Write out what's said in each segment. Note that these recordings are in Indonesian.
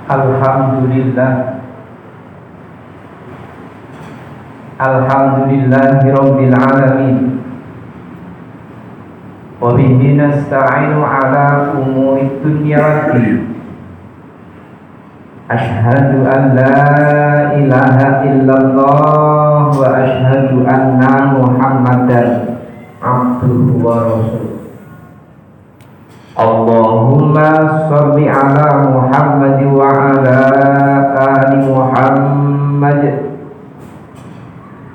Alhamdulillah. Alhamdulillahirabbil alamin. Wa bihi nasta'inu ala umuri dunya waddin. Asyhadu an la ilaha illallah wa asyhadu anna Muhammadan abduhu wa rasuluh. Allahumma sholli ala Muhammad wa ala ali Muhammad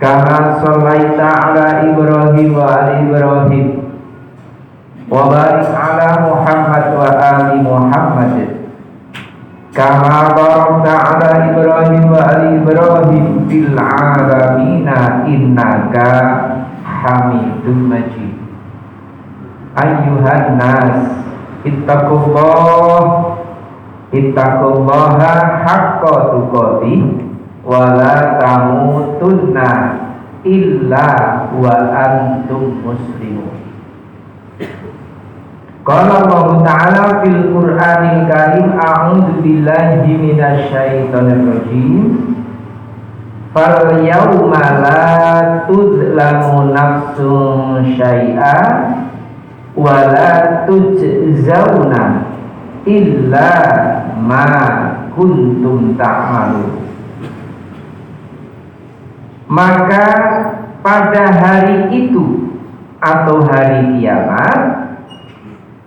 kama shallaita ala Ibrahim wa ali Ibrahim wa barik ala Muhammad wa ali Muhammad kama barakta ala Ibrahim wa ali Ibrahim fil alamin innaka Hamidum Majid. Ayyuhan nas ittaqullaha haqqa tuqatih wa la tamutunna illa wa antum muslimun. Qala Allah Ta'ala fil Qur'anil Karim, a'udzu billahi minasy syaithanir rajim. Fal yawma la tuzlamu nafsun syai'an wala tujzauna illa ma kuntum ta'malun. Maka pada hari itu atau hari kiamat,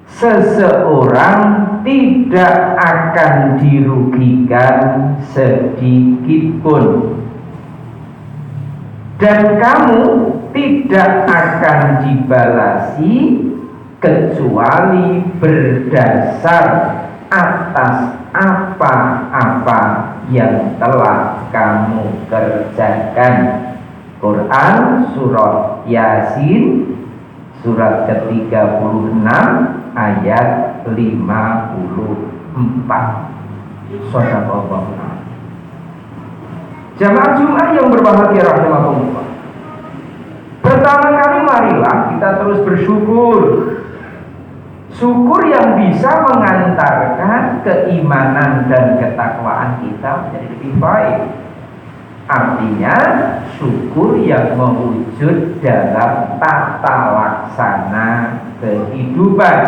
seseorang tidak akan dirugikan sedikit pun, dan kamu tidak akan dibalasi kecuali berdasar atas apa-apa yang telah kamu kerjakan. Quran Surat Yasin surat ke-36 ayat 54. Shadaqallah. Jamaah Jumat yang berbahagia rahimakumullah. Pertama kali marilah kita terus bersyukur. Syukur yang bisa mengantarkan keimanan dan ketakwaan kita menjadi lebih baik. Artinya syukur yang mewujud dalam tata laksana kehidupan,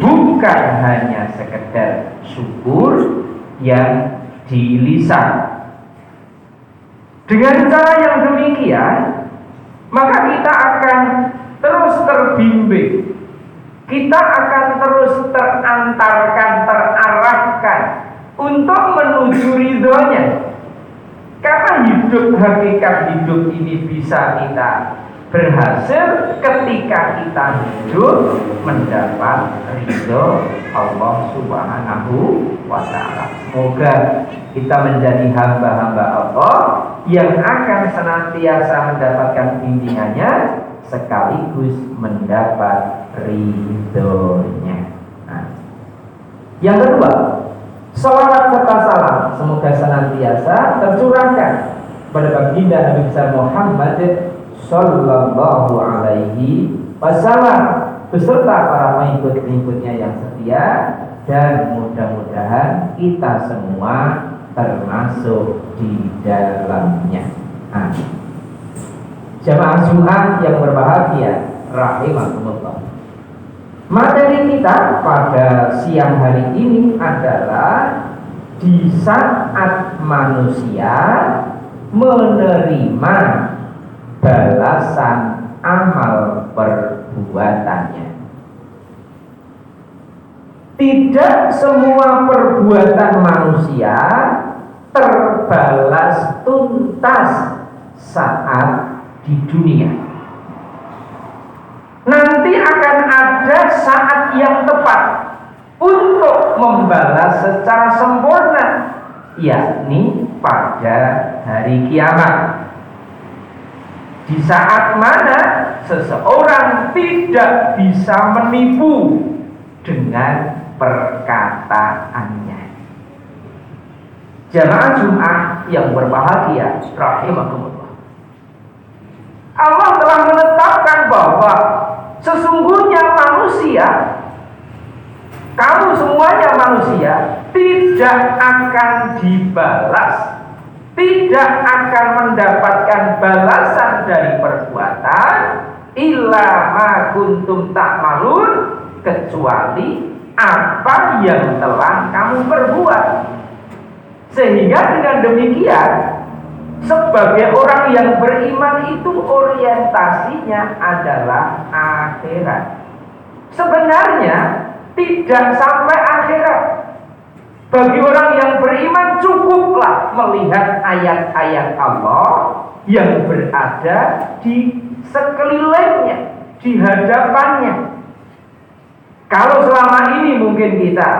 bukan hanya sekedar syukur yang di lisan. Dengan cara yang demikian, maka kita akan terus terbimbing, kita akan terus terantarkan, terarahkan untuk menuju ridhonya. Karena hakikat hidup ini bisa kita berhasil ketika kita hidup mendapat ridho Allah Subhanahu wa Ta'ala. Semoga kita menjadi hamba-hamba Allah yang akan senantiasa mendapatkan bimbingannya sekaligus mendapat ridhonya. Yang kedua, salawat serta salam semoga senantiasa tercurahkan pada baginda Nabi besar Muhammad sallallahu alaihi wasallam beserta para pengikut-pengikutnya yang setia, dan mudah-mudahan kita semua termasuk di dalamnya. Jamaah Jumat yang berbahagia rahimakumullah. Materi kita pada siang hari ini adalah di saat manusia menerima balasan amal perbuatannya. Tidak semua perbuatan manusia terbalas tuntas saat di dunia. Nanti akan ada saat yang tepat untuk membalas secara sempurna, yakni pada hari kiamat. Di saat mana seseorang tidak bisa menipu dengan perkataannya. Jamaah Jumat yang berbahagia rahimakumullah. Allah telah menetapkan bahwa sesungguhnya manusia, kamu semuanya manusia, tidak tidak akan dibalas, tidak akan mendapatkan balasan dari perbuatan illa ma kuntum ta'malun, kecuali apa yang telah kamu perbuat. Sehingga dengan demikian, sebagai orang yang beriman itu orientasinya adalah akhirat. Sebenarnya tidak sampai akhirat. Bagi orang yang beriman cukuplah melihat ayat-ayat Allah yang berada di sekelilingnya, di hadapannya. Kalau selama ini mungkin kita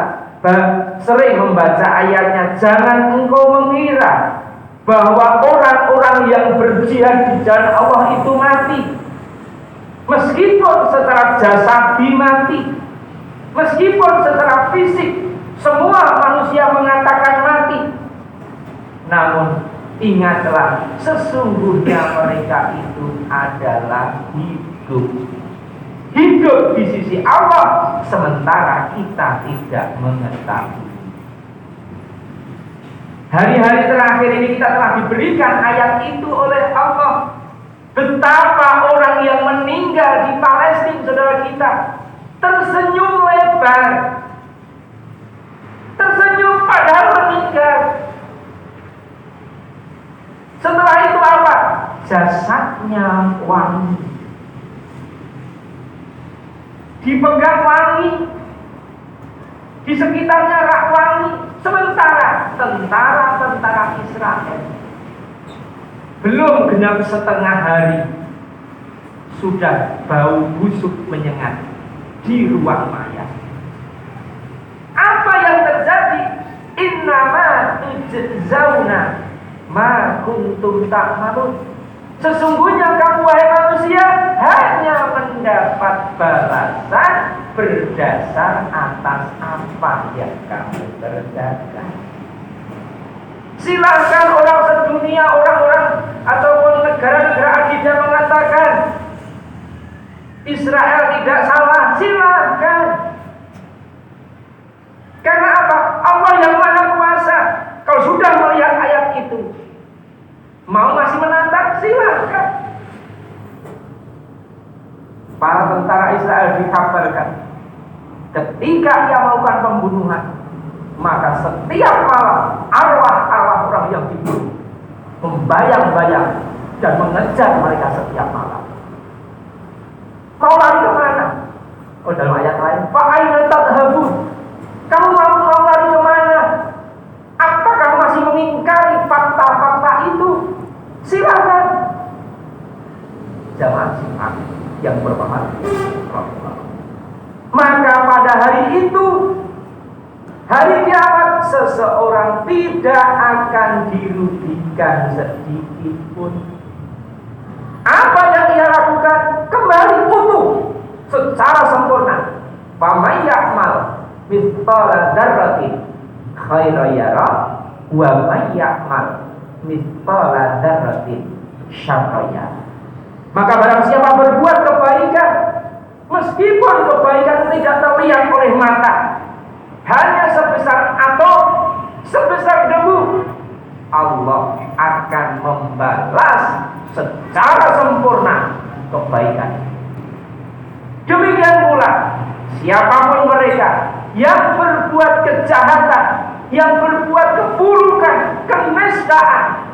sering membaca ayatnya, jangan engkau mengira bahwa orang-orang yang berjihad di jalan Allah itu mati. Meskipun secara jasadi mati, meskipun secara fisik semua manusia mengatakan mati, namun ingatlah, sesungguhnya mereka itu adalah hidup di sisi Allah, sementara kita tidak mengetahui. Hari-hari terakhir ini kita telah diberikan ayat itu oleh Allah. Betapa orang yang meninggal di Palestina, saudara kita, tersenyum lebar, tersenyum padahal meninggal. Setelah itu apa? Jasadnya wangi, dipegang wangi, di sekitarnya rak wangi. Sementara tentara Israel belum genap setengah hari sudah bau busuk menyengat di ruang mayat. Apa yang terjadi? Innama tujzauna ma kuntum ta'malun. Sesungguhnya kamu wahai manusia hanya mendapat balasan berdasar atas apa yang kamu kerjakan. Silakan orang sedunia, orang-orang ataupun negara-negara adidaya mengatakan Israel tidak salah, silakan. Karena apa? Allah yang Maha Kuasa. Kalau sudah melihat ayat itu, mau masih menantang, silakan. Para tentara Israel dikabarkan ketika ia melakukan pembunuhan, maka setiap malam arwah-arwah orang yang dibunuh membayang-bayang dan mengejar mereka setiap malam. Mau lari kemana? Oh, dalam ayat lain, fa'aina tadhabun. Kamu mau lari kemana? Apa kamu masih mengingkari fakta-fakta itu? Silakan. Jamaah Jumat yang berbahagia. Maka pada hari itu, hari kiamat, seseorang tidak akan dirugikan sedikit pun. Apa yang ia lakukan kembali utuh secara sempurna. Faman ya'mal mithqala dzarratin khairan yara wa man ya'mal mithqala dzarratin syarran yara. Maka barang siapa berbuat kebaikan, meskipun kebaikan tidak terlihat oleh mata, hanya sebesar atom, sebesar debu, Allah akan membalas secara sempurna kebaikan. Demikian pula siapapun mereka yang berbuat kejahatan, yang berbuat keburukan, kenistaan,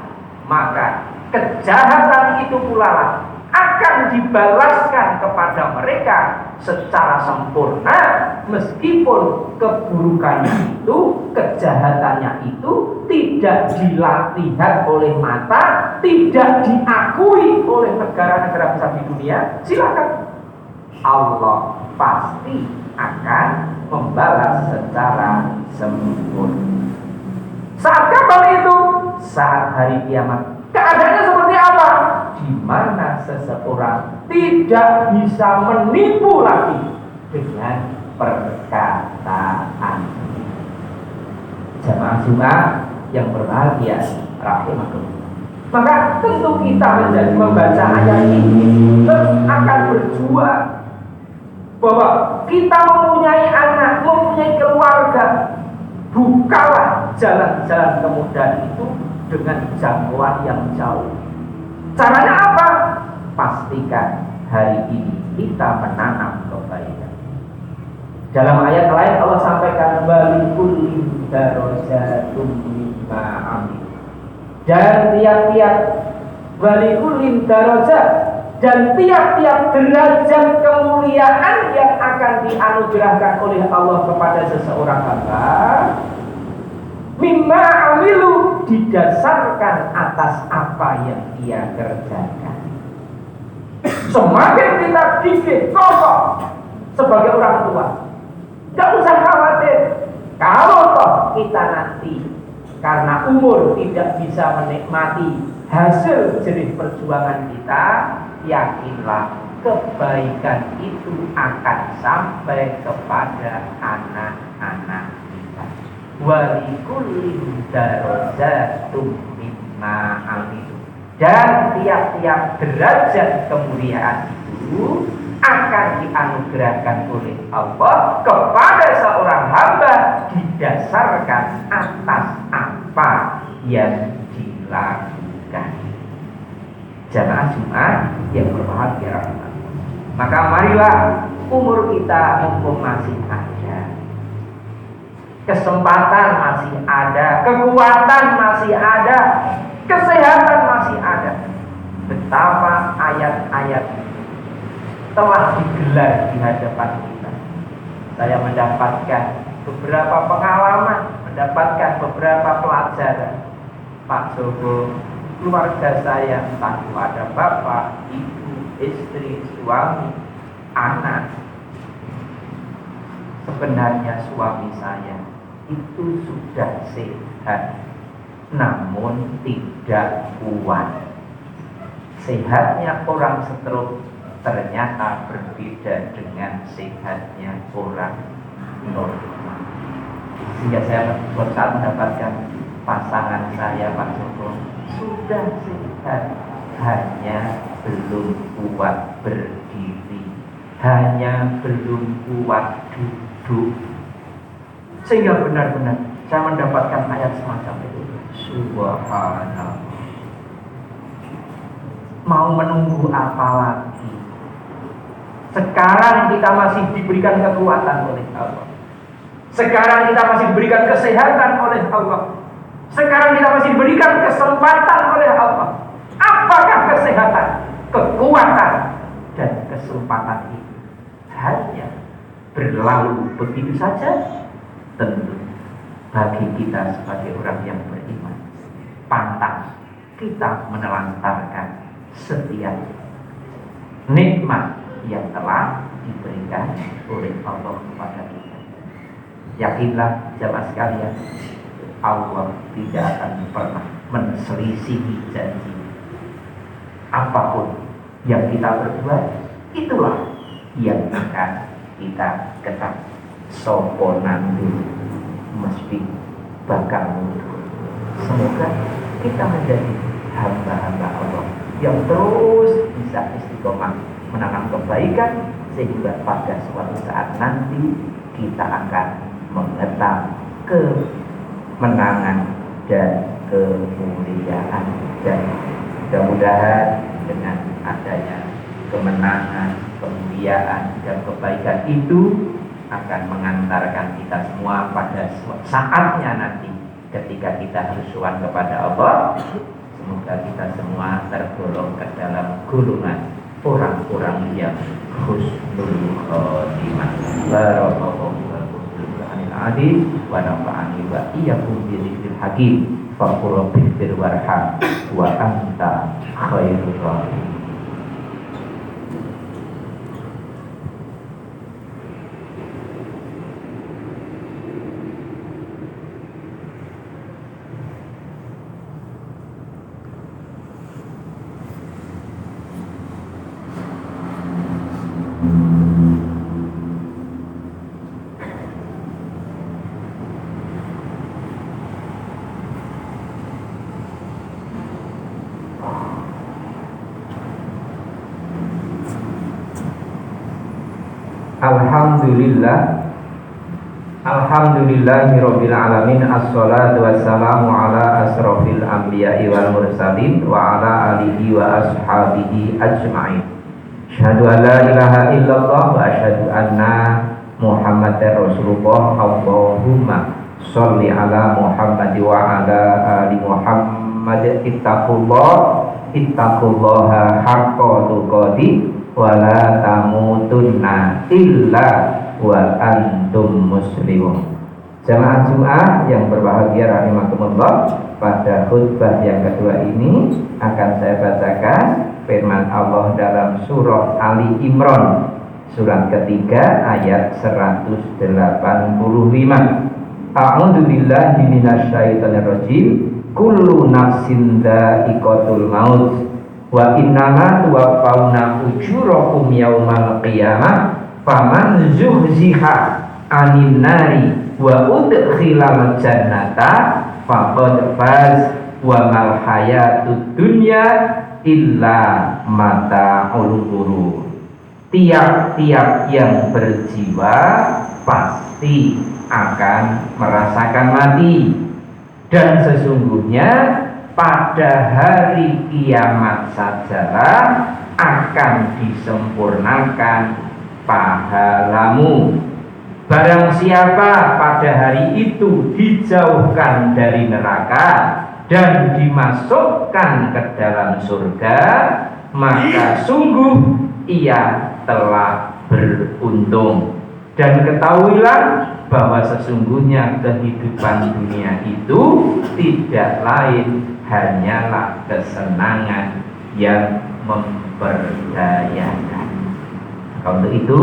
maka kejahatan itu pula akan dibalaskan kepada mereka secara sempurna, meskipun keburukannya itu, kejahatannya itu tidak dilihat oleh mata, tidak diakui oleh negara-negara besar di dunia. Silakan, Allah pasti akan membalas secara sempurna. Saat kapan itu? Saat hari kiamat. Keadaannya seperti apa? Di mana seseorang tidak bisa menipu lagi dengan perkataan. Jamaah Jumat yang berbahagia, rahimakumullah. Maka tentu kita menjadi membaca ayat ini terus akan berjuang bahwa kita mempunyai anak, mempunyai keluarga, bukalah jalan-jalan kemudahan itu dengan jangkauan yang jauh. Caranya apa? Pastikan hari ini kita menanam kebaikan. Dalam ayat lain Allah sampaikan walikulli darajatun mimma amil. Dan tiap-tiap walikulli darajat, dan tiap-tiap derajat kemuliaan yang akan dianugerahkan oleh Allah kepada seseorang hamba mimma amilu, didasarkan atas apa yang dia kerjakan. Semakin kita didik kokoh sebagai orang tua, tidak usah khawatir kalau toh kita nanti karena umur tidak bisa menikmati hasil jerih perjuangan kita, yakinlah kebaikan itu akan sampai kepada anak-anak kita. Walikulli darajatum mimma amilu, dan tiap-tiap derajat kemuliaan itu akan dianugerahkan oleh Allah kepada seorang hamba didasarkan atas apa yang dilakukan. Jamaah Jumat yang berbahagia, maka marilah umur kita mumpung masih ada, kesempatan masih ada, kekuatan masih ada, kesehatan masih ada. Betapa ayat-ayat telah digelar di hadapan kita. Saya mendapatkan beberapa pengalaman, mendapatkan beberapa pelajaran. Pak Joko, keluarga saya, entah itu ada bapak, ibu, istri, suami, anak. Sebenarnya suami saya itu sudah sehat, namun tidak kuat. Sehatnya orang stroke ternyata berbeda dengan sehatnya orang normal. Sehingga saya saat mendapatkan pasangan saya, Pak Joko, sudah sehat, hanya belum kuat berdiri, hanya belum kuat duduk. Sehingga benar-benar saya mendapatkan ayat semacam itu. Subhanallah. Mau menunggu apa lagi? Sekarang kita masih diberikan kekuatan oleh Allah. Sekarang kita masih diberikan kesehatan oleh Allah. Sekarang kita masih diberikan kesempatan oleh Allah. Apakah kesehatan, kekuatan, dan kesempatan itu hanya berlalu begitu saja? Tentu bagi kita sebagai orang yang beriman, pantas kita menelantarkan setiap nikmat yang telah diberikan oleh Allah kepada kita. Yakinlah jemaah sekalian, Allah tidak akan pernah menselisihi janji. Apapun yang kita berbuat, itulah yang akan kita ketahui. Soponan dulu mesti bakal mundur. Semoga kita menjadi hamba-hamba Allah yang terus bisa istiqomah menanam kebaikan, sehingga pada suatu saat nanti kita akan mengetam kemenangan dan kemuliaan. Dan mudah-mudahan dengan adanya kemenangan, kemuliaan, dan kebaikan itu akan mengantarkan kita semua pada saatnya nanti ketika kita bersyukur kepada Allah. Semoga kita semua tergolong ke dalam golongan orang-orang yang husnul khotimah. Barakallahu fiikum adi wa nafa'ani wa iyyakum bi dzikril hakim. Faqul rabbighfir warham wa anta khairur rahimin. Alhamdulillah, Alhamdulillahirabbil alamin, assalatu wassalamu ala asrofil anbiya'i wal mursalin wa ala alihi wa ashabihi ajma'in. Asyhadu an la ilaha illallah wa asyhadu anna Muhammadar Rasulullah. Allahumma sholli ala Muhammad wa ala ali Muhammad. Ittaqullaha haqqa tuqatih wa la tamutunna illa wa antum muslimun. Jamaah Jumat yang berbahagia rahimakumullah, pada khutbah yang kedua ini akan saya bacakan firman Allah dalam surah Ali Imran, surat ketiga ayat 185. A'udzu billahi minasyaitonir rajim. Kullu nafsin dha'iqatul maut wa innama tuwaffawna ujurakum yaumal qiyamah faman zuhziha 'anil nari wa udkhilal jannata faqad faz wa mal hayatud dunya illa mata'ul ghurur. Tiap-tiap yang berjiwa pasti akan merasakan mati, dan sesungguhnya pada hari kiamat sajalah akan disempurnakan pahalamu. Barang siapa pada hari itu dijauhkan dari neraka dan dimasukkan ke dalam surga, maka sungguh ia telah beruntung. Dan ketahuilah bahwa sesungguhnya kehidupan dunia itu tidak lain hanyalah kesenangan yang memperdayakan. Untuk itu,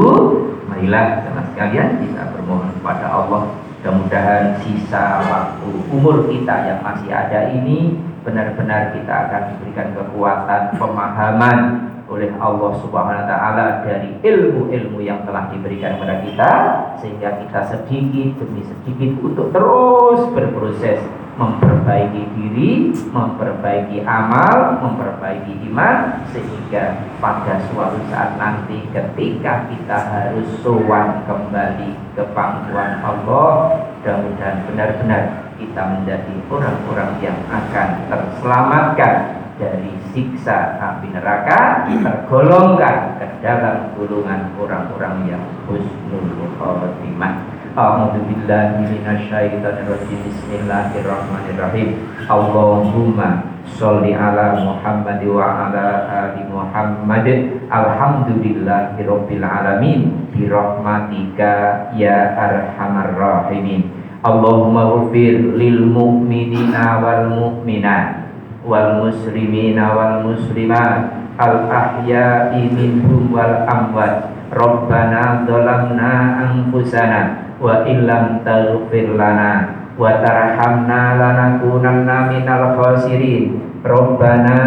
marilah teman sekalian kita bermohon kepada Allah, mudah-mudahan sisa waktu umur kita yang masih ada ini benar-benar kita akan diberikan kekuatan pemahaman oleh Allah Subhanahu wa taala dari ilmu-ilmu yang telah diberikan kepada kita, sehingga kita sedikit demi sedikit untuk terus berproses memperbaiki diri, memperbaiki amal, memperbaiki iman, sehingga pada suatu saat nanti ketika kita harus sowan kembali ke pangkuan Allah, mudah-mudahan benar-benar kita menjadi orang-orang yang akan terselamatkan dari siksa api neraka, tergolongkan ke dalam golongan orang-orang yang husnul khotimah. A'udzu billahi minasyaitonir rajim. Bismillahirrahmanirrahim. Allahumma sholli ala Muhammad wa ala ali Muhammad. Alhamdulillahirabbil alamin bi rahmatika ya arhamar rahimin. Allahumma ighfir lil mu'minina wal mu'minat wal muslimina wal muslimat al ahya'i minhum wal amwat. Rabbana dzalamna anfusana wa illam taghfir lana wa tarhamna lanakunanna minal khasirin. Rabbana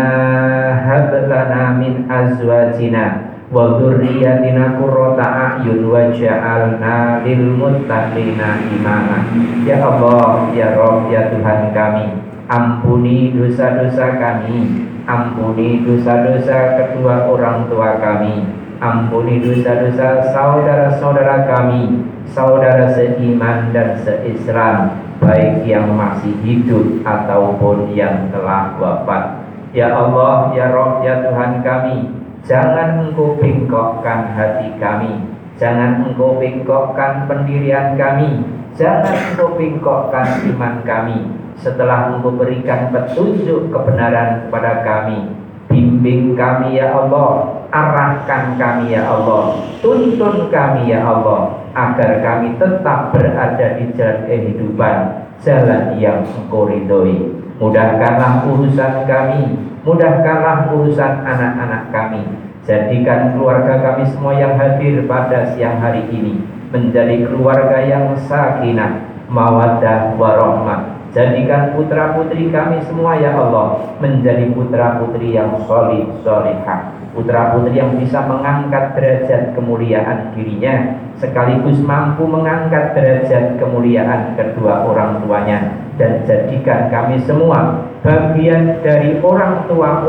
hab lana min azwajina wa dzurriyyatina qurrata a'yun waj'alna lil muttaqina imama. Ya Allah, ya Rabb, ya Tuhan kami, ampuni dosa-dosa kami, ampuni dosa-dosa kedua orang tua kami, ampuni dosa-dosa saudara-saudara kami, saudara seiman dan seislam, baik yang masih hidup ataupun yang telah wafat. Ya Allah, ya Rabb, ya Tuhan kami, jangan Engkau bengkokkan hati kami, jangan Engkau bengkokkan pendirian kami, jangan Engkau bengkokkan iman kami. Setelah Engkau berikan petunjuk kebenaran kepada kami, bimbing kami ya Allah, arahkan kami ya Allah, tuntun kami ya Allah, agar kami tetap berada di jalan kehidupan, jalan yang Engkau ridhoi. Mudahkanlah urusan kami, mudahkanlah urusan anak-anak kami. Jadikan keluarga kami semua yang hadir pada siang hari ini menjadi keluarga yang sakinah, mawaddah, warahmah. Jadikan putra-putri kami semua ya Allah menjadi putra-putri yang sholih, sholihah, putra-putri yang bisa mengangkat derajat kemuliaan dirinya, sekaligus mampu mengangkat derajat kemuliaan kedua orang tuanya. Dan jadikan kami semua bagian dari orang tua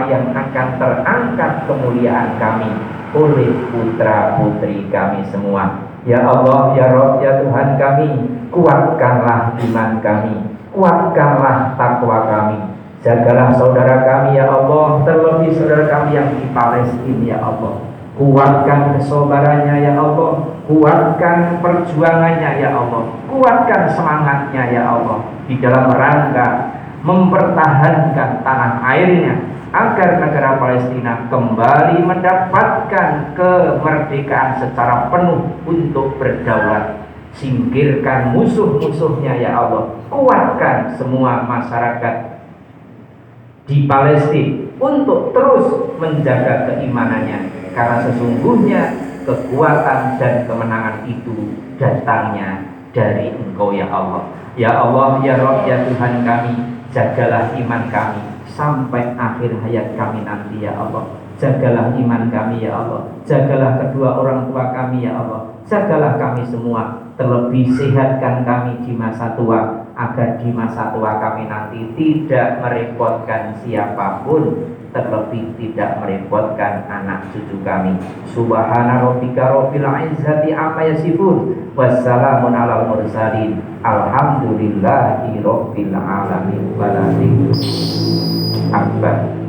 yang akan terangkat kemuliaan kami oleh putra-putri kami semua. Ya Allah, ya Rabb, ya Tuhan kami, kuatkanlah iman kami, kuatkanlah takwa kami. Jagalah saudara kami ya Allah, terlebih saudara kami yang di Palestina ya Allah. Kuatkan kesabarannya ya Allah, kuatkan perjuangannya ya Allah, kuatkan semangatnya ya Allah di dalam rangka mempertahankan tanah airnya, agar negara Palestina kembali mendapatkan kemerdekaan secara penuh untuk berdaulat. Singkirkan musuh-musuhnya ya Allah, kuatkan semua masyarakat di Palestina untuk terus menjaga keimanannya, karena sesungguhnya kekuatan dan kemenangan itu datangnya dari Engkau ya Allah. Ya Allah, ya Rabb, ya Tuhan kami, jagalah iman kami sampai akhir hayat kami nanti ya Allah. Jagalah iman kami ya Allah, jagalah kedua orang tua kami ya Allah, jagalah kami semua, terlebih sehatkan kami di masa tua, agar di masa tua kami nanti tidak merepotkan siapapun, terlebih tidak merepotkan anak cucu kami. Subhana rabbika rabbil izzati amma yasifun, wassalamun alal mursalin, alhamdulillahi rabbil alamin. Akbar.